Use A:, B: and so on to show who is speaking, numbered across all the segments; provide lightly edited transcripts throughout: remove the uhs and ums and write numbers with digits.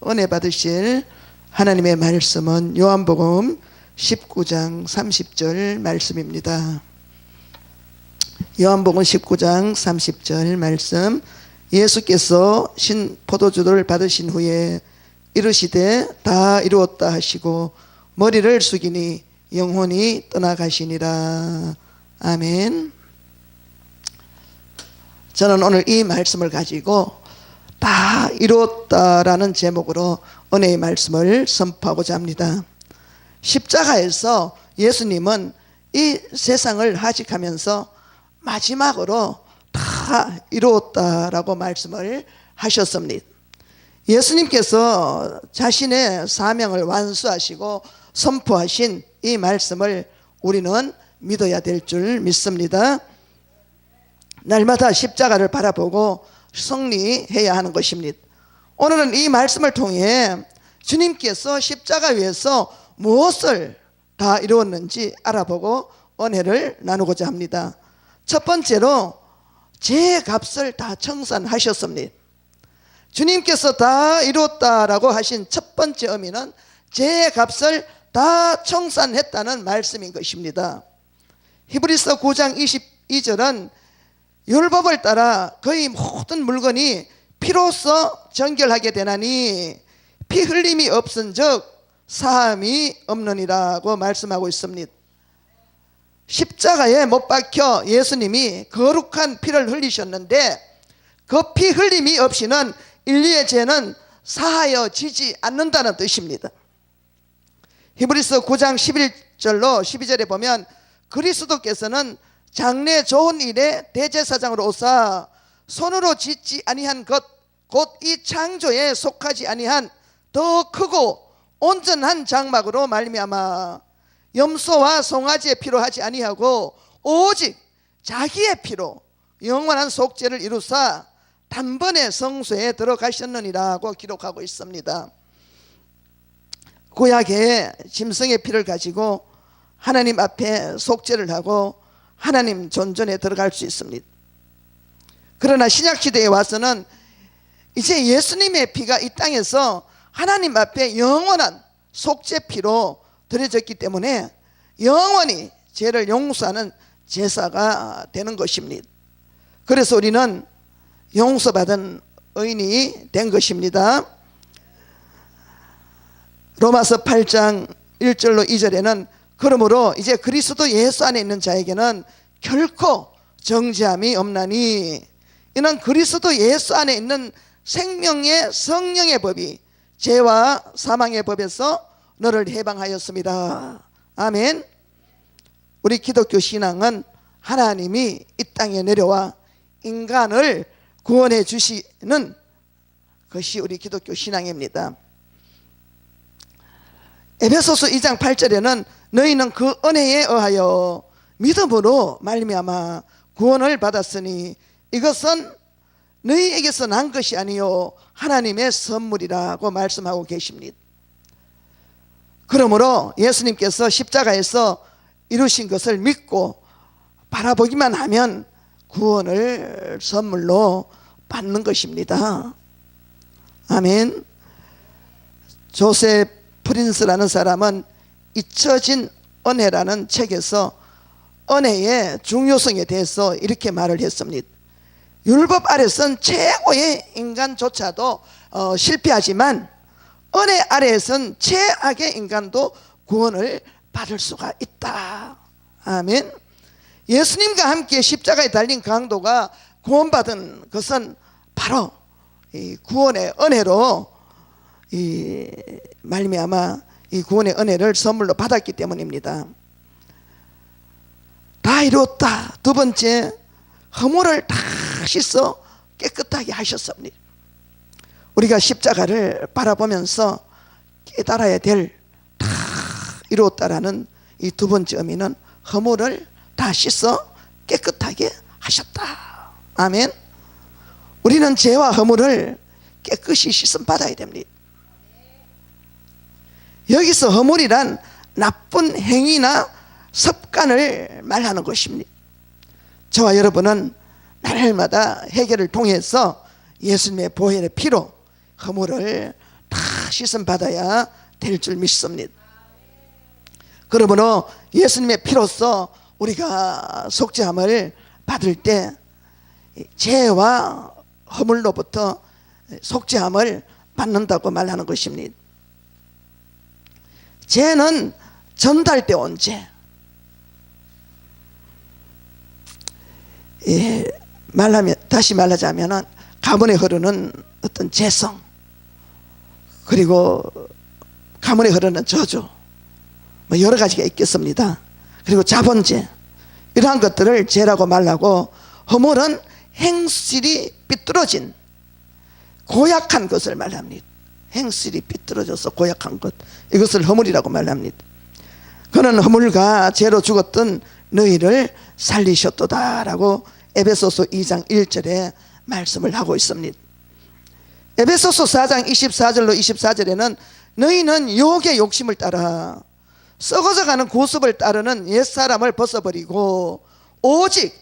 A: 은혜 받으실 하나님의 말씀은 요한복음 19장 30절 말씀입니다. 요한복음 19장 30절 말씀. 예수께서 신 포도주를 받으신 후에 이르시되 다 이루었다 하시고 머리를 숙이니 영혼이 떠나가시니라. 아멘. 저는 오늘 이 말씀을 가지고 다 이루었다라는 제목으로 은혜의 말씀을 선포하고자 합니다. 십자가에서 예수님은 이 세상을 하직하면서 마지막으로 다 이루었다라고 말씀을 하셨습니다. 예수님께서 자신의 사명을 완수하시고 선포하신 이 말씀을 우리는 믿어야 될 줄 믿습니다. 날마다 십자가를 바라보고 승리해야 하는 것입니다. 오늘은 이 말씀을 통해 주님께서 십자가 위에서 무엇을 다 이루었는지 알아보고 은혜를 나누고자 합니다. 첫 번째로 제 값을 다 청산하셨습니다. 주님께서 다 이루었다라고 하신 첫 번째 의미는 제 값을 다 청산했다는 말씀인 것입니다. 히브리서 9장 22절은 율법을 따라 거의 모든 물건이 피로써 정결하게 되나니 피 흘림이 없은즉 사함이 없느니라고 말씀하고 있습니다. 십자가에 못 박혀 예수님이 거룩한 피를 흘리셨는데 그 피 흘림이 없이는 인류의 죄는 사하여지지 않는다는 뜻입니다. 히브리서 9장 11절로 12절에 보면 그리스도께서는 장래 좋은 일에 대제사장으로 오사 손으로 짓지 아니한 것 곧 이 창조에 속하지 아니한 더 크고 온전한 장막으로 말미암아 염소와 송아지의 피로 하지 아니하고 오직 자기의 피로 영원한 속죄를 이루사 단번에 성소에 들어가셨느니라고 기록하고 있습니다. 구약의 짐승의 피를 가지고 하나님 앞에 속죄를 하고 하나님 존전에 들어갈 수 있습니다. 그러나 신약시대에 와서는 이제 예수님의 피가 이 땅에서 하나님 앞에 영원한 속죄피로 드려졌기 때문에 영원히 죄를 용서하는 제사가 되는 것입니다. 그래서 우리는 용서받은 의인이 된 것입니다. 로마서 8장 1절로 2절에는 그러므로 이제 그리스도 예수 안에 있는 자에게는 결코 정죄함이 없나니 이는 그리스도 예수 안에 있는 생명의 성령의 법이 죄와 사망의 법에서 너를 해방하였습니다. 아멘. 우리 기독교 신앙은 하나님이 이 땅에 내려와 인간을 구원해 주시는 것이 우리 기독교 신앙입니다. 에베소서 2장 8절에는 너희는 그 은혜에 의하여 믿음으로 말미암아 구원을 받았으니 이것은 너희에게서 난 것이 아니요 하나님의 선물이라고 말씀하고 계십니다. 그러므로 예수님께서 십자가에서 이루신 것을 믿고 바라보기만 하면 구원을 선물로 받는 것입니다. 아멘. 조셉 프린스라는 사람은 잊혀진 은혜라는 책에서 은혜의 중요성에 대해서 이렇게 말을 했습니다. 율법 아래선 최고의 인간조차도 실패하지만 은혜 아래에선 최악의 인간도 구원을 받을 수가 있다. 아멘. 예수님과 함께 십자가에 달린 강도가 구원받은 것은 바로 이 구원의 은혜로 이 말미암아 이 구원의 은혜를 선물로 받았기 때문입니다. 다 이루었다. 두 번째, 허물을 다 씻어 깨끗하게 하셨습니다. 우리가 십자가를 바라보면서 깨달아야 될 다 이루었다라는 이 두 번째 의미는 허물을 다 씻어 깨끗하게 하셨다. 아멘. 우리는 죄와 허물을 깨끗이 씻음 받아야 됩니다. 여기서 허물이란 나쁜 행위나 습관을 말하는 것입니다. 저와 여러분은 날마다 해결을 통해서 예수님의 보혈의 피로 허물을 다 씻음 받아야 될 줄 믿습니다. 그러므로 예수님의 피로써 우리가 속죄함을 받을 때 죄와 허물로부터 속죄함을 받는다고 말하는 것입니다. 죄는 전달돼 온 죄. 다시 말하자면 가문에 흐르는 어떤 죄성, 그리고 가문에 흐르는 저주, 여러 가지가 있겠습니다. 그리고 자본죄, 이러한 것들을 죄라고 말하고, 허물은 행실이 삐뚤어진 고약한 것을 말합니다. 행실이 삐뚤어져서 고약한 것, 이것을 허물이라고 말합니다. 그는 허물과 죄로 죽었던 너희를 살리셨도다라고 에베소서 2장 1절에 말씀을 하고 있습니다. 에베소서 4장 24절로 24절에는 너희는 유혹의 욕심을 따라 썩어져가는 고습을 따르는 옛사람을 벗어버리고 오직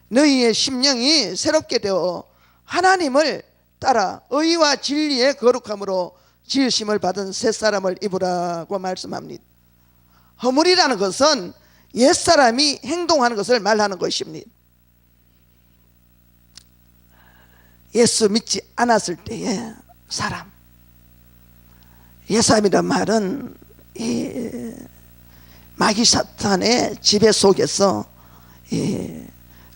A: 너희의 심령이 새롭게 되어 하나님을 따라 의와 진리의 거룩함으로 지으심을 받은 새사람을 입으라고 말씀합니다. 허물이라는 것은 옛사람이 행동하는 것을 말하는 것입니다. 예수 믿지 않았을 때의 사람, 옛사람이란 말은 이 마귀 사탄의 지배 속에서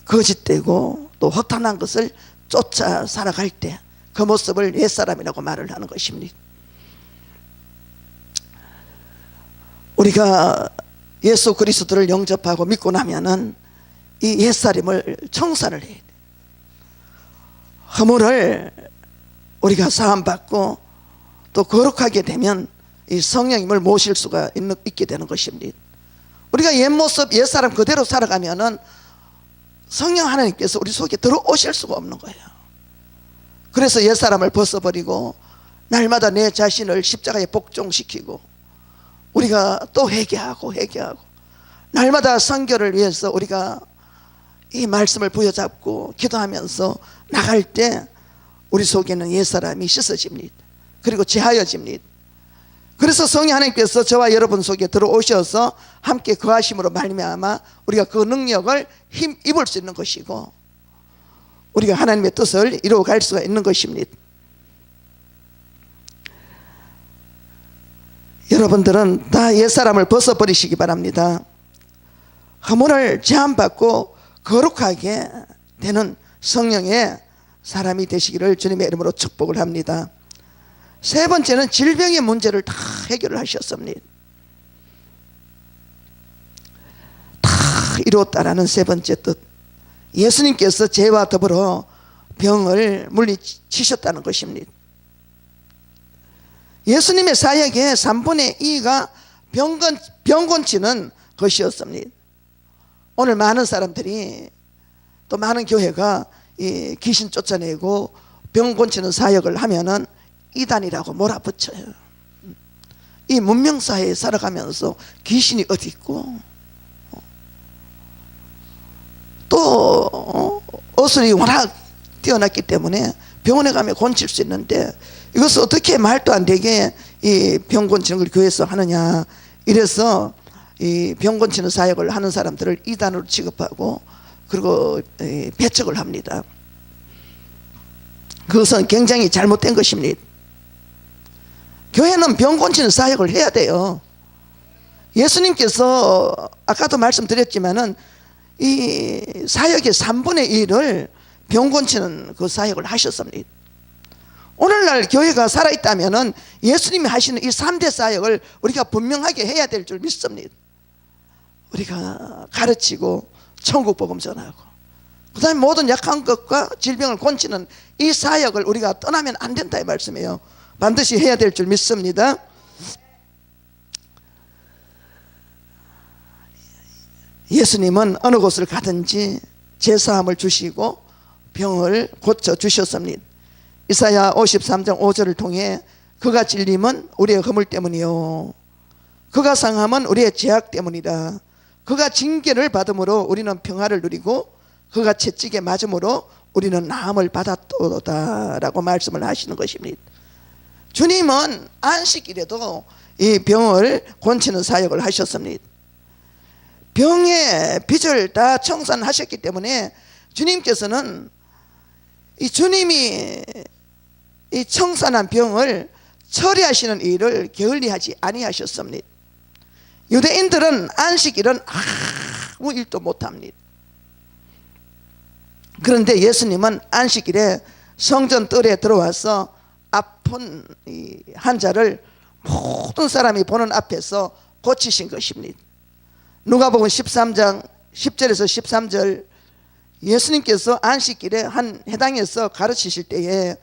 A: 거짓되고 또 허탄한 것을 쫓아 살아갈 때 그 모습을 옛사람이라고 말을 하는 것입니다. 우리가 예수 그리스도를 영접하고 믿고 나면은 이 옛사람을 청산을 해야 돼. 허물을 우리가 사함받고 또 거룩하게 되면 이 성령님을 모실 수가 있게 되는 것입니다. 우리가 옛 모습 옛사람 그대로 살아가면은 성령 하나님께서 우리 속에 들어오실 수가 없는 거예요. 그래서 옛사람을 벗어버리고 날마다 내 자신을 십자가에 복종시키고 우리가 또 회개하고 날마다 선교를 위해서 우리가 이 말씀을 부여잡고 기도하면서 나갈 때 우리 속에는 옛사람이 씻어집니다. 그리고 제하여집니다. 그래서 성령 하나님께서 저와 여러분 속에 들어오셔서 함께 거하심으로 말미암아 우리가 그 능력을 힘입을 수 있는 것이고 우리가 하나님의 뜻을 이루어갈 수가 있는 것입니다. 여러분들은 다 옛사람을 벗어버리시기 바랍니다. 허물을 제한받고 거룩하게 되는 성령의 사람이 되시기를 주님의 이름으로 축복을 합니다. 세 번째는 질병의 문제를 다 해결을 하셨습니다. 다 이루었다라는 세 번째 뜻, 예수님께서 죄와 더불어 병을 물리치셨다는 것입니다. 예수님의 사역의 3분의 2가 병 고치는 것이었습니다. 오늘 많은 사람들이 또 많은 교회가 이 귀신 쫓아내고 병 고치는 사역을 하면은 이단이라고 몰아붙여요. 이 문명사회에 살아가면서 귀신이 어디 있고 또 어술이 워낙 뛰어났기 때문에 병원에 가면 고칠 수 있는데 이것을 어떻게 말도 안 되게 이 병 고치는 걸 교회에서 하느냐, 이래서 이 병 고치는 사역을 하는 사람들을 이단으로 취급하고 그리고 배척을 합니다. 그것은 굉장히 잘못된 것입니다. 교회는 병 고치는 사역을 해야 돼요. 예수님께서 아까도 말씀드렸지만은 이 사역의 3분의 1을 병 고치는 그 사역을 하셨습니다. 오늘날 교회가 살아있다면은 예수님이 하시는 이 3대 사역을 우리가 분명하게 해야 될 줄 믿습니다. 우리가 가르치고 천국 복음 전하고 그 다음에 모든 약한 것과 질병을 고치는 이 사역을 우리가 떠나면 안 된다 이 말씀이에요. 반드시 해야 될 줄 믿습니다. 예수님은 어느 곳을 가든지 제사함을 주시고 병을 고쳐 주셨습니다. 이사야 53장 5절을 통해 그가 찔림은 우리의 허물 때문이요 그가 상함은 우리의 죄악 때문이다. 그가 징계를 받음으로 우리는 평화를 누리고 그가 채찍에 맞음으로 우리는 나음을 받았도다 라고 말씀을 하시는 것입니다. 주님은 안식일에도 이 병을 고치는 사역을 하셨습니다. 병의 빚을 다 청산하셨기 때문에 주님께서는 이 주님이 이 청산한 병을 처리하시는 일을 게을리하지 아니하셨습니다. 유대인들은 안식일은 아무 일도 못합니다. 그런데 예수님은 안식일에 성전 뜰에 들어와서 아픈 이 환자를 모든 사람이 보는 앞에서 고치신 것입니다. 누가복음 13장 10절에서 13절, 예수님께서 안식일에 한 회당에서 가르치실 때에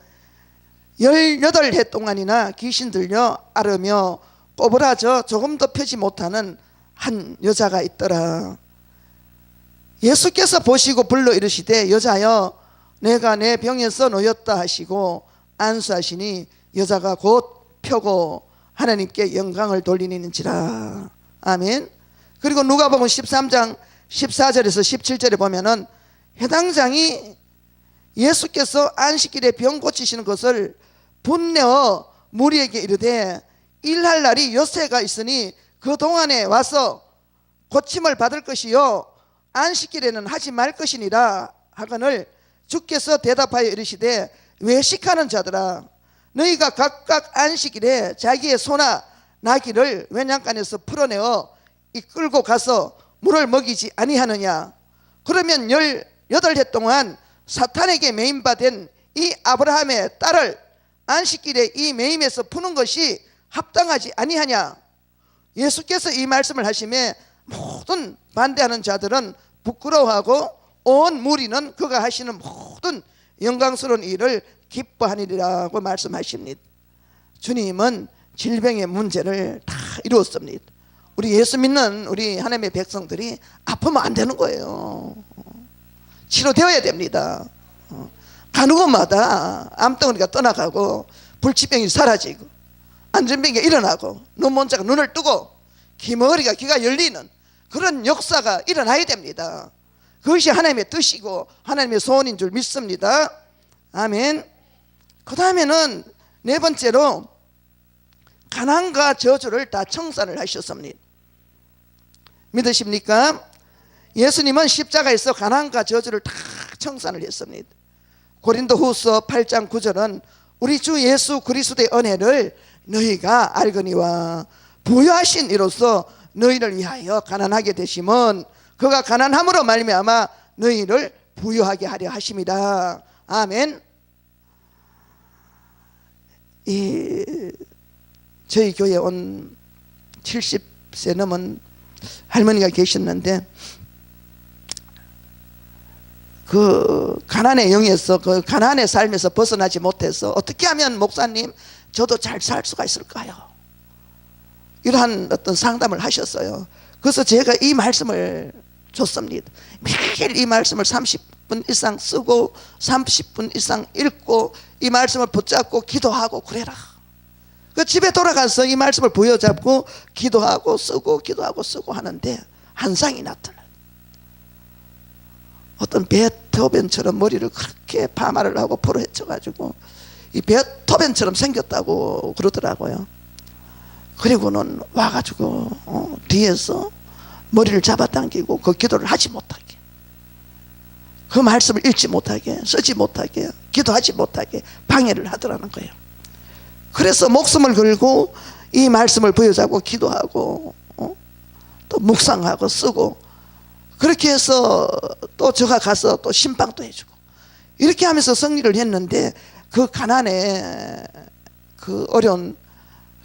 A: 18해 동안이나 귀신 들려 앓으며 꼬부라져 조금도 펴지 못하는 한 여자가 있더라. 예수께서 보시고 불러 이르시되 여자여 내가 내 병에서 놓였다 하시고 안수하시니 여자가 곧 펴고 하나님께 영광을 돌리는지라. 아멘. 그리고 누가복음 13장 14절에서 17절에 보면은 회당장이 예수께서 안식일에 병 고치시는 것을 분내어 무리에게 이르되 일할 날이 엿새가 있으니 그 동안에 와서 고침을 받을 것이요 안식일에는 하지 말 것이니라 하거늘 주께서 대답하여 이르시되 외식하는 자들아 너희가 각각 안식일에 자기의 소나 나귀를 외양간에서 풀어내어 이끌고 가서 물을 먹이지 아니하느냐. 그러면 18해 동안 사탄에게 매임받은 이 아브라함의 딸을 안식일에 이 매임에서 푸는 것이 합당하지 아니하냐. 예수께서 이 말씀을 하시매 모든 반대하는 자들은 부끄러워하고 온 무리는 그가 하시는 모든 영광스러운 일을 기뻐하니라고 말씀하십니다. 주님은 질병의 문제를 다 이루었습니다. 우리 예수 믿는 우리 하나님의 백성들이 아프면 안 되는 거예요. 치료되어야 됩니다. 가는 곳마다 암덩어리가 떠나가고 불치병이 사라지고 안전병이 일어나고 눈먼 자가 눈을 뜨고 귀머거리가 귀가 열리는 그런 역사가 일어나야 됩니다. 그것이 하나님의 뜻이고 하나님의 소원인 줄 믿습니다. 아멘. 그 다음에는 네 번째로 가난과 저주를 다 청산을 하셨습니다. 믿으십니까? 예수님은 십자가에서 가난과 저주를 다 청산을 했습니다. 고린도후서 8장 9절은 우리 주 예수 그리스도의 은혜를 너희가 알거니와 부여하신 이로써 너희를 위하여 가난하게 되심은 그가 가난함으로 말미암아 너희를 부여하게 하려 하심이다. 아멘. 저희 교회에 온 70세 넘은 할머니가 계셨는데 그 가난의 영에서 그 가난의 삶에서 벗어나지 못해서 어떻게 하면 목사님 저도 잘 살 수가 있을까요? 이러한 어떤 상담을 하셨어요. 그래서 제가 이 말씀을 줬습니다. 매일 이 말씀을 30분 이상 쓰고 30분 이상 읽고 이 말씀을 붙잡고 기도하고 그래라. 그 집에 돌아가서 이 말씀을 부여잡고 기도하고 쓰고 기도하고 쓰고 하는데 한상이 나타나요. 어떤 베토벤처럼 머리를 그렇게 파마를 하고 포로 헤쳐가지고 이 베토벤처럼 생겼다고 그러더라고요. 그리고는 와가지고 뒤에서 머리를 잡아당기고 그 기도를 하지 못하게, 그 말씀을 읽지 못하게, 쓰지 못하게, 기도하지 못하게 방해를 하더라는 거예요. 그래서 목숨을 걸고 이 말씀을 부여잡고 기도하고 또 묵상하고 쓰고 그렇게 해서 또 저가 가서 또 신방도 해주고 이렇게 하면서 승리를 했는데 그 가난에 그 어려운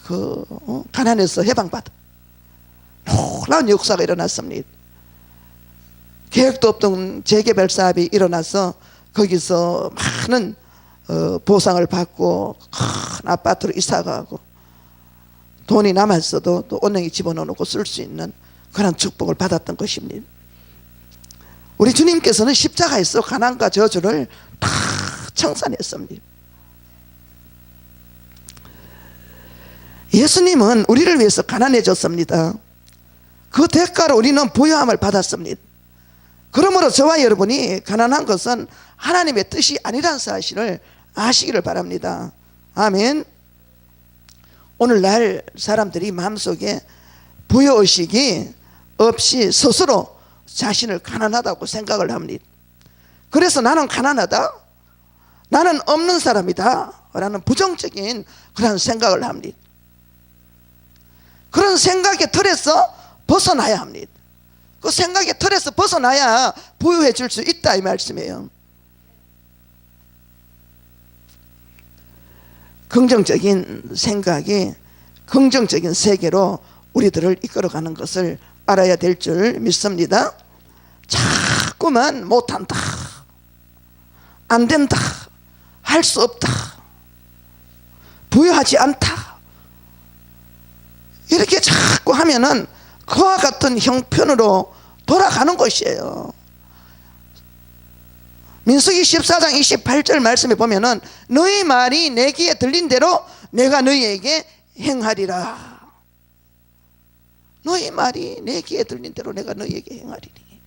A: 그 가난에서 해방받아 놀라운 역사가 일어났습니다. 계획도 없던 재개발 사업이 일어나서 거기서 많은 보상을 받고 큰 아파트로 이사가고 돈이 남았어도 또 언행에 집어넣고 쓸 수 있는 그런 축복을 받았던 것입니다. 우리 주님께서는 십자가에서 가난과 저주를 다 청산했습니다. 예수님은 우리를 위해서 가난해졌습니다. 그 대가로 우리는 부요함을 받았습니다. 그러므로 저와 여러분이 가난한 것은 하나님의 뜻이 아니라는 사실을 아시기를 바랍니다. 아멘. 오늘날 사람들이 마음속에 부여의식이 없이 스스로 자신을 가난하다고 생각을 합니다. 그래서 나는 가난하다, 나는 없는 사람이다 라는 부정적인 그런 생각을 합니다. 그런 생각의 틀에서 벗어나야 합니다. 그 생각의 틀에서 벗어나야 부유해 질 수 있다 이 말씀이에요. 긍정적인 생각이 긍정적인 세계로 우리들을 이끌어가는 것을 알아야 될 줄 믿습니다. 자꾸만 못한다, 안 된다, 할 수 없다, 부유하지 않다 이렇게 자꾸 하면은 그와 같은 형편으로 돌아가는 것이에요. 민수기 14장 28절 말씀에 보면은 너희 말이 내 귀에 들린 대로 내가 너희에게 행하리라. 너희 말이 내 귀에 들린 대로 내가 너희에게 행하리니.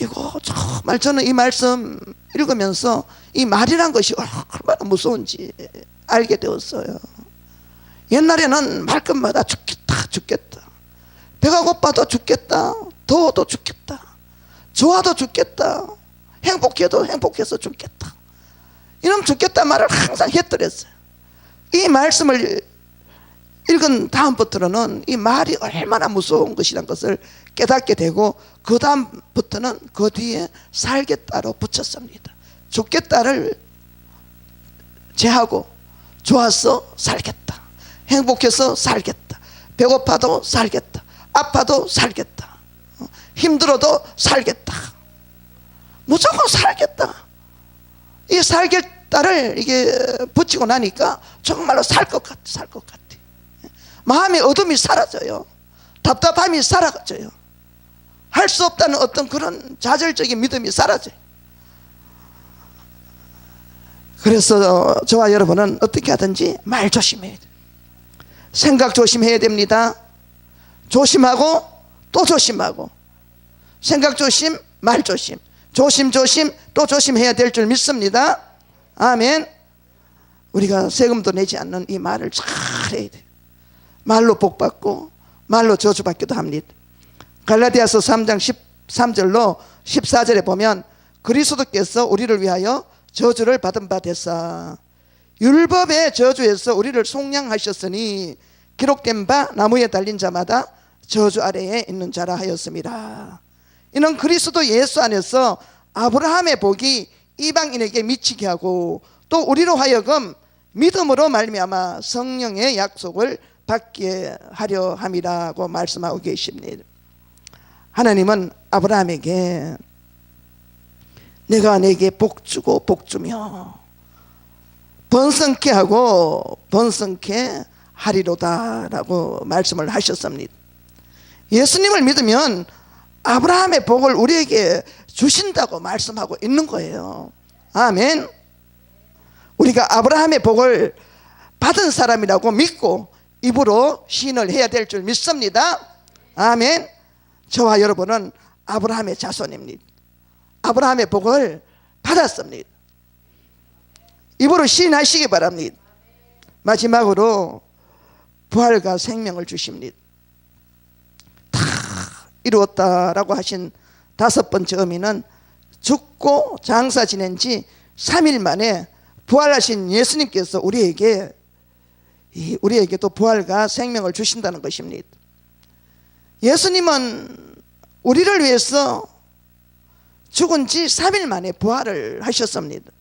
A: 이거 정말 저는 이 말씀 읽으면서 이 말이란 것이 얼마나 무서운지 알게 되었어요. 옛날에는 말끝마다 죽겠다, 배가 고파도 죽겠다, 더워도 죽겠다, 좋아도 죽겠다, 행복해도 행복해서 죽겠다, 이놈 죽겠다 말을 항상 했더랬어요. 이 말씀을 읽은 다음부터는 이 말이 얼마나 무서운 것이란 것을 깨닫게 되고, 그 다음부터는 그 뒤에 살겠다로 붙였습니다. 죽겠다를 제하고 좋아서 살겠다, 행복해서 살겠다, 배고파도 살겠다, 아파도 살겠다, 힘들어도 살겠다, 무조건 살겠다. 이 살겠다를 이게 붙이고 나니까 정말로 살 것 같아. 마음의 어둠이 사라져요. 답답함이 사라져요. 할 수 없다는 어떤 그런 좌절적인 믿음이 사라져요. 그래서 저와 여러분은 어떻게 하든지 말 조심해야 돼요. 생각 조심해야 됩니다. 조심하고 또 조심하고, 생각 조심, 말 조심, 조심 또 조심해야 될 줄 믿습니다. 아멘. 우리가 세금도 내지 않는 이 말을 잘 해야 돼요. 말로 복받고 말로 저주받기도 합니다. 갈라디아서 3장 13절로 14절에 보면 그리스도께서 우리를 위하여 저주를 받은 바 되사 율법의 저주에서 우리를 속량하셨으니 기록된 바 나무에 달린 자마다 저주 아래에 있는 자라 하였습니다. 이는 그리스도 예수 안에서 아브라함의 복이 이방인에게 미치게 하고 또 우리로 하여금 믿음으로 말미암아 성령의 약속을 받게 하려 함이라고 말씀하고 계십니다. 하나님은 아브라함에게 내가 내게 복주고 복주며 번성케 하고 번성케 하리로다 라고 말씀을 하셨습니다. 예수님을 믿으면 아브라함의 복을 우리에게 주신다고 말씀하고 있는 거예요. 아멘. 우리가 아브라함의 복을 받은 사람이라고 믿고 입으로 시인을 해야 될 줄 믿습니다. 아멘. 저와 여러분은 아브라함의 자손입니다. 아브라함의 복을 받았습니다. 입으로 시인하시기 바랍니다. 마지막으로 부활과 생명을 주십니다. 다 이루었다라고 하신 다섯 번째 의미는 죽고 장사 지낸 지 3일 만에 부활하신 예수님께서 우리에게 또 부활과 생명을 주신다는 것입니다. 예수님은 우리를 위해서 죽은 지 3일 만에 부활을 하셨습니다.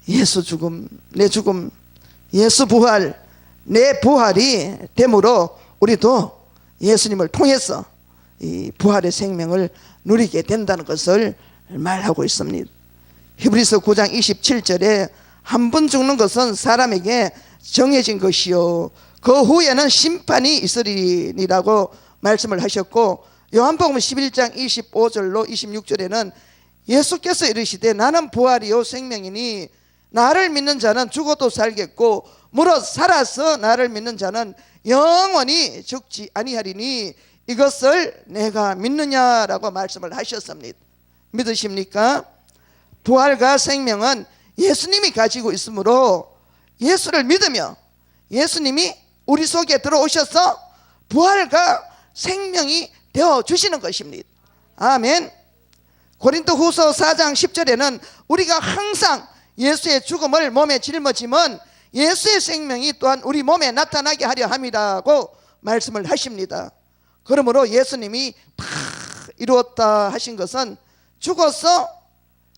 A: 예수 죽음, 내 죽음, 예수 부활, 내 부활이 됨으로 우리도 예수님을 통해서 이 부활의 생명을 누리게 된다는 것을 말하고 있습니다. 히브리서 9장 27절에 한 번 죽는 것은 사람에게 정해진 것이요 그 후에는 심판이 있으리라고 말씀을 하셨고, 요한복음 11장 25절로 26절에는 예수께서 이르시되 나는 부활이요 생명이니 나를 믿는 자는 죽어도 살겠고 무릇 살아서 나를 믿는 자는 영원히 죽지 아니하리니 이것을 내가 믿느냐라고 말씀을 하셨습니다. 믿으십니까? 부활과 생명은 예수님이 가지고 있으므로 예수를 믿으며 예수님이 우리 속에 들어오셔서 부활과 생명이 되어 주시는 것입니다. 아멘. 고린도후서 4장 10절에는 우리가 항상 예수의 죽음을 몸에 짊어지면 예수의 생명이 또한 우리 몸에 나타나게 하려 함이라고 말씀을 하십니다. 그러므로 예수님이 다 이루었다 하신 것은 죽어서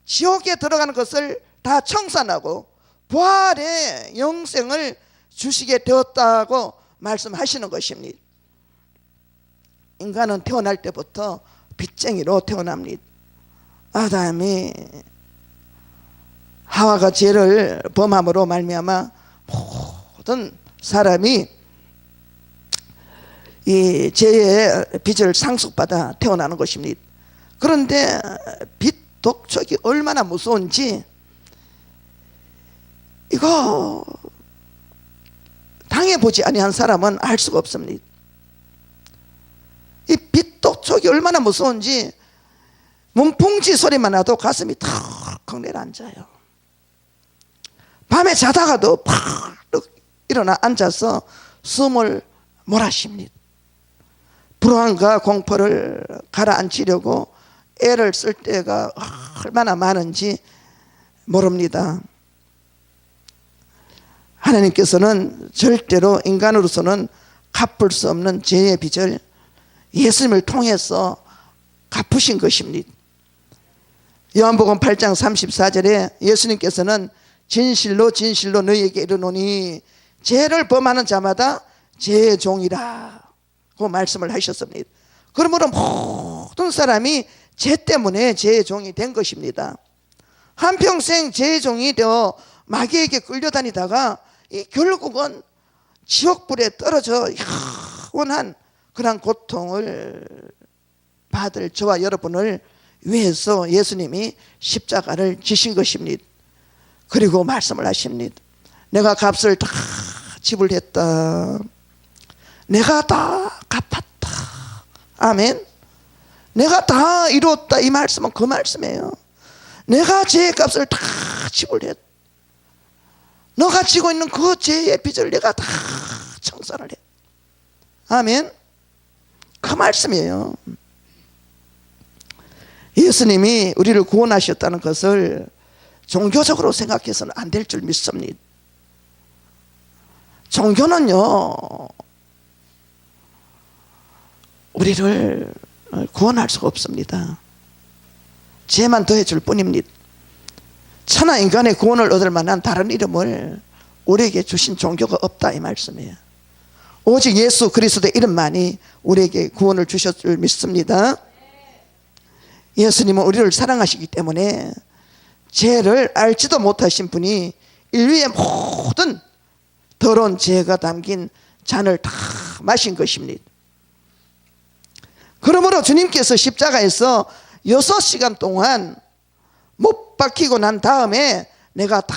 A: 지옥에 들어가는 것을 다 청산하고 부활의 영생을 주시게 되었다고 말씀하시는 것입니다. 인간은 태어날 때부터 빚쟁이로 태어납니다. 아담이 하와가 죄를 범함으로 말미암아 모든 사람이 이 죄의 빚을 상속받아 태어나는 것입니다. 그런데 빚 독촉이 얼마나 무서운지 이거 당해보지 아니한 사람은 알 수가 없습니다. 이 빚 독촉이 얼마나 무서운지 문풍지 소리만 나도 가슴이 턱턱 내려앉아요. 밤에 자다가도 팍 일어나 앉아서 숨을 몰아쉽니다. 불안과 공포를 가라앉히려고 애를 쓸 때가 얼마나 많은지 모릅니다. 하나님께서는 절대로 인간으로서는 갚을 수 없는 죄의 빚을 예수님을 통해서 갚으신 것입니다. 요한복음 8장 34절에 예수님께서는 진실로 진실로 너희에게 이르노니 죄를 범하는 자마다 죄의 종이라고 말씀을 하셨습니다. 그러므로 모든 사람이 죄 때문에 죄의 종이 된 것입니다. 한평생 죄의 종이 되어 마귀에게 끌려다니다가 결국은 지옥불에 떨어져 영원한 그런 고통을 받을 저와 여러분을 위해서 예수님이 십자가를 지신 것입니다. 그리고 말씀을 하십니다. 내가 값을 다 지불했다. 내가 다 갚았다. 아멘. 내가 다 이루었다. 이 말씀은 그 말씀이에요. 내가 죄의 값을 다 지불했다. 너가 지고 있는 그 죄의 빚을 내가 다 청산을 해. 아멘. 그 말씀이에요. 예수님이 우리를 구원하셨다는 것을 종교적으로 생각해서는 안 될 줄 믿습니다. 종교는요, 우리를 구원할 수가 없습니다. 죄만 더해줄 뿐입니다. 천하 인간의 구원을 얻을 만한 다른 이름을 우리에게 주신 종교가 없다 이 말씀이에요. 오직 예수 그리스도의 이름만이 우리에게 구원을 주셨을 줄 믿습니다. 예수님은 우리를 사랑하시기 때문에 죄를 알지도 못하신 분이 인류의 모든 더러운 죄가 담긴 잔을 다 마신 것입니다. 그러므로 주님께서 십자가에서 6시간 동안 못 박히고 난 다음에 내가 다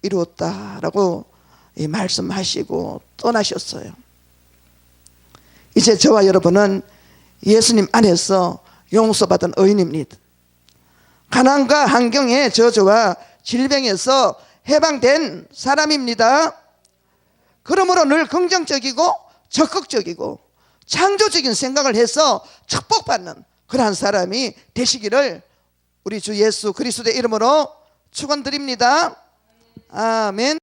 A: 이루었다라고 말씀하시고 떠나셨어요. 이제 저와 여러분은 예수님 안에서 용서받은 의인입니다. 가난과 환경의 저주와 질병에서 해방된 사람입니다. 그러므로 늘 긍정적이고 적극적이고 창조적인 생각을 해서 축복받는 그러한 사람이 되시기를 우리 주 예수 그리스도의 이름으로 축원드립니다. 아멘.